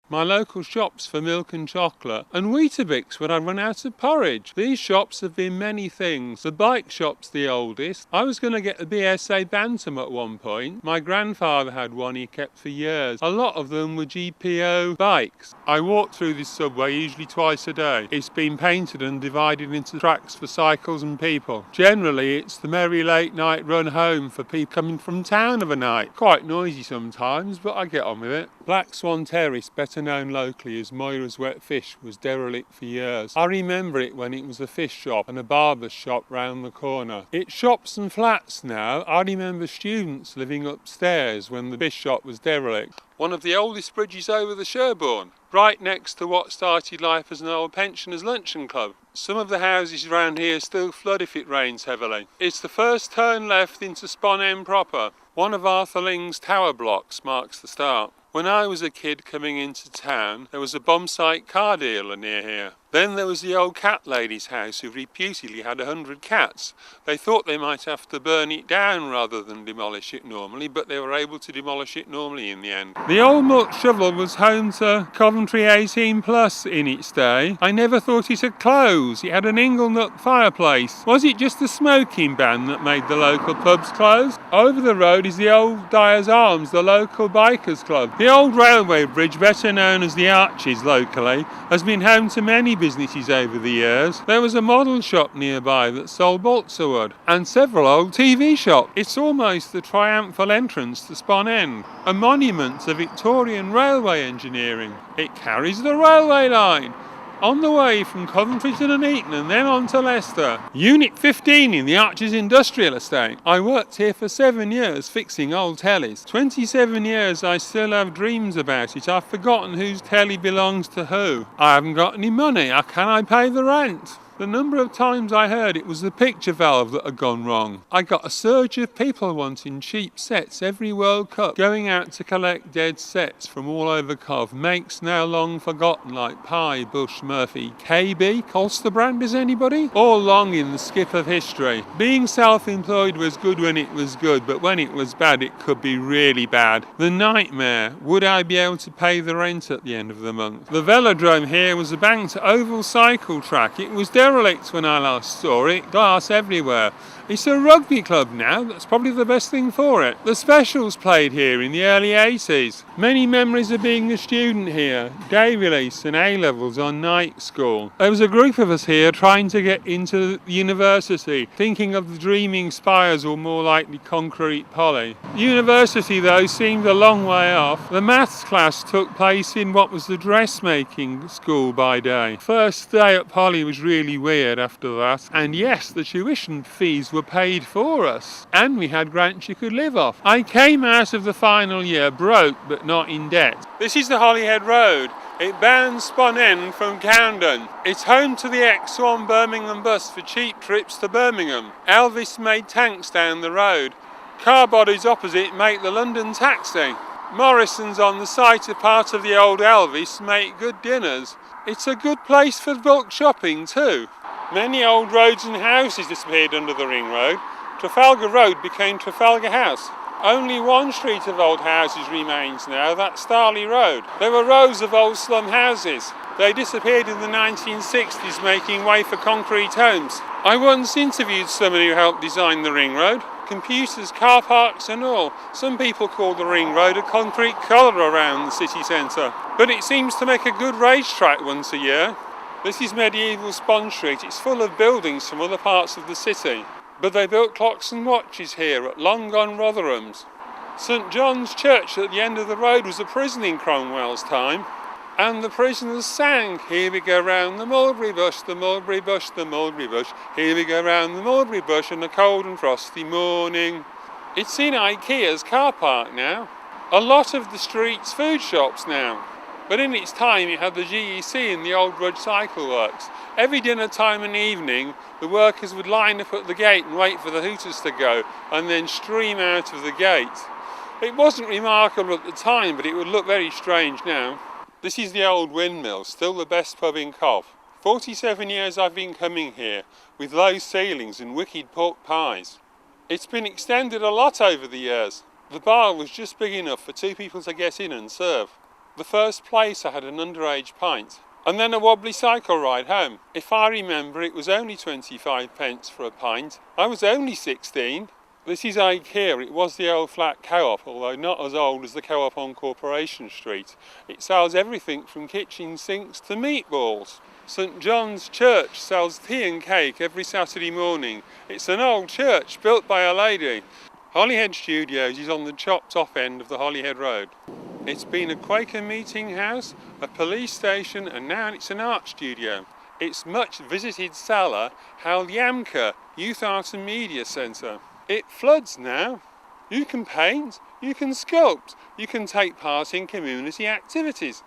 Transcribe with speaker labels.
Speaker 1: my local shops for milk and chocolate, and Weetabix when I run out of porridge. These shops have been many things. The bike shop's the oldest. I was going to get a BSA Bantam at one point. My grandfather had one he kept for years. A lot of them were GPO bikes. I walk through this subway usually twice a day. It's been painted and divided into tracks for cycles and people. Generally, it's the merry late night run home for people coming from town of a night. Quite noisy sometimes, but I get on with it. Black Swan Terrace, better known locally as Moira's Wet Fish, was derelict for years. I remember it when it was a fish shop and a barber's shop round the corner. It's shops and flats now. I remember students living upstairs when the fish shop was derelict. One of the oldest bridges over the Sherborne, right next to what started life as an old pensioners' luncheon club. Some of the houses around here still flood if it rains heavily. It's the first turn left into Spon End proper. One of Arthur Ling's tower blocks marks the start. When I was a kid coming into town, there was a bomb site car dealer near here. Then there was the old cat lady's house who reputedly had 100 cats. They thought they might have to burn it down rather than demolish it normally, but they were able to demolish it normally in the end. The old Muck Shovel was home to Coventry 18 Plus in its day. I never thought it had closed. It had an Inglenut fireplace. Was it just the smoking ban that made the local pubs close? Over the road is the old Dyer's Arms, the local bikers club. The old railway bridge, better known as the Arches locally, has been home to many businesses over the years. There was a model shop nearby that sold balsa wood, and several old TV shops. It's almost the triumphal entrance to Spon End, a monument to Victorian railway engineering. It carries the railway line on the way from Coventry to Nuneaton and then on to Leicester. Unit 15 in the Arches Industrial Estate. I worked here for 7 years fixing old tellies. 27 years I still have dreams about it. I've forgotten whose telly belongs to who. I haven't got any money. How can I pay the rent? The number of times I heard it was the picture valve that had gone wrong. I got a surge of people wanting cheap sets every World Cup, going out to collect dead sets from all over Cov. Makes now long forgotten like Pye, Bush, Murphy, KB, Colsterbrand, is anybody? All long in the skip of history. Being self-employed was good when it was good, but when it was bad it could be really bad. The nightmare, would I be able to pay the rent at the end of the month? The velodrome here was a banked oval cycle track. It was derelict when I last saw it, glass everywhere. It's a rugby club now, that's probably the best thing for it. The Specials played here in the early 80s. Many memories of being a student here, day release and A-levels on night school. There was a group of us here trying to get into university, thinking of the dreaming spires or more likely concrete poly. University though seemed a long way off. The maths class took place in what was the dressmaking school by day. First day at poly was really weird after that, and yes, the tuition fees were paid for us, and we had grants you could live off. I came out of the final year broke but not in debt. This is the Holyhead Road. It bounds Spon End from Camden. It's home to the X1 Birmingham bus for cheap trips to Birmingham. Elvis made tanks down the road. Car bodies opposite make the London taxi. Morrison's on the site of part of the old Elvis make good dinners. It's a good place for bulk shopping too. Many old roads and houses disappeared under the ring road. Trafalgar Road became Trafalgar House. Only one street of old houses remains now, that's Starley Road. There were rows of old slum houses. They disappeared in the 1960s, making way for concrete homes. I once interviewed someone who helped design the ring road. Computers, car parks and all. Some people call the ring road a concrete collar around the city centre. But it seems to make a good racetrack once a year. This is medieval Spon Street. It's full of buildings from other parts of the city. But they built clocks and watches here at long gone Rotherham's. St John's Church at the end of the road was a prison in Cromwell's time. And the prisoners sang, here we go round the mulberry bush, the mulberry bush, the mulberry bush. Here we go round the mulberry bush on a cold and frosty morning. It's in IKEA's car park now. A lot of the street's food shops now. But in its time it had the GEC and the Old Rudge Cycle Works. Every dinner time and evening the workers would line up at the gate and wait for the hooters to go and then stream out of the gate. It wasn't remarkable at the time, but it would look very strange now. This is the old windmill, still the best pub in Cov. 47 years I've been coming here, with low ceilings and wicked pork pies. It's been extended a lot over the years. The bar was just big enough for 2 people to get in and serve. The first place I had an underage pint. And then a wobbly cycle ride home. If I remember, it was only 25 pence for a pint. I was only 16. This is IKEA. It was the old flat co-op, although not as old as the co-op on Corporation Street. It sells everything from kitchen sinks to meatballs. St John's Church sells tea and cake every Saturday morning. It's an old church built by a lady. Holyhead Studios is on the chopped off end of the Holyhead Road. It's been a Quaker meeting house, a police station, and now it's an art studio. Its much visited cellar held Yamka Youth Art and Media Centre. It floods now. You can paint, you can sculpt, you can take part in community activities.